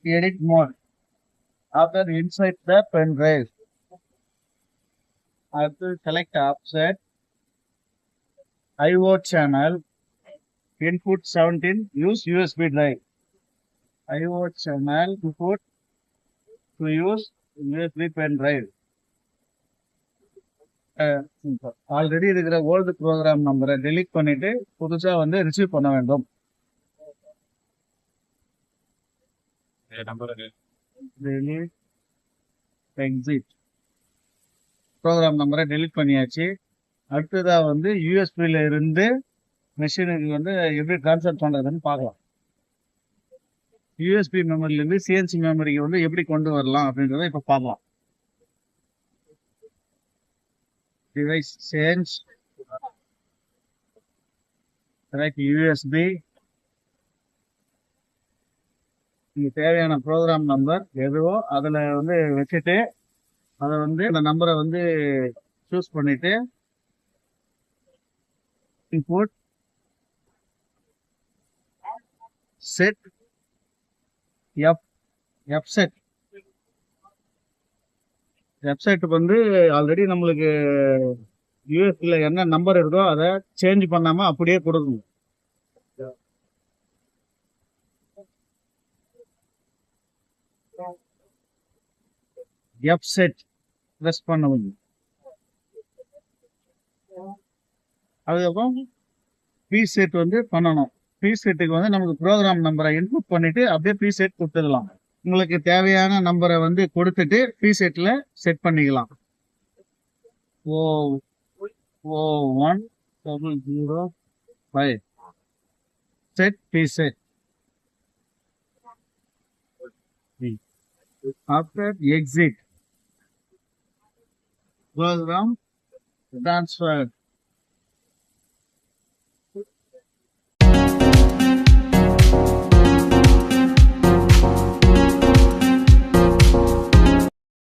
edit mode. After inside the pen drive, I have to select offset IO channel input 17 use USB drive. IO channel input to use USB pen drive. Already இருக்கிற old program நம்பரை delete பண்ணிட்டு புதுசா வந்து receive பண்ண வேண்டும். delete exit program நம்பரை delete பண்ணியாச்சு. அடுத்ததா வந்து யூஎஸ்பில இருந்து மெஷினுக்கு வந்து எப்படி டிரான்ஸ்ஃபர் பண்றதுன்னு பார்க்கலாம். யூஎஸ்பி மெமரில இருந்து சிஎன்சி மெமரிக்கு வந்து எப்படி கொண்டு வரலாம் அப்படின்றத இப்ப பார்க்கலாம். Device change, select USB. இங்க தேவையான ப்ரோக்ராம் நம்பர் எதுவோ அதுல வந்து வச்சுட்டு அதை வந்து அந்த நம்பரை வந்து சூஸ் பண்ணிட்டு இன்புட் செட் எஃப் செட் வந்து ஆல்ரெடி நம்மளுக்கு யூஎஸ்ல என்ன நம்பர் இருக்கோ அதை சேஞ்ச் பண்ணாம அப்படியே கொடுக்கணும். எஃப் செட் ப்ரெஸ் பண்ணணும். அதுக்கப்புறம் பி செட் வந்து பண்ணணும். பி செட்டுக்கு வந்து நமக்கு ப்ரோக்ராம் நம்பரை இன்புட் பண்ணிட்டு அப்படியே பி செட் கொடுத்துடலாம். உங்களுக்கு தேவையான நம்பரை வந்து கொடுத்துட்டு பி செட்ல செட் பண்ணிக்கலாம். ஓ 1005 set B set. After exit program transferred.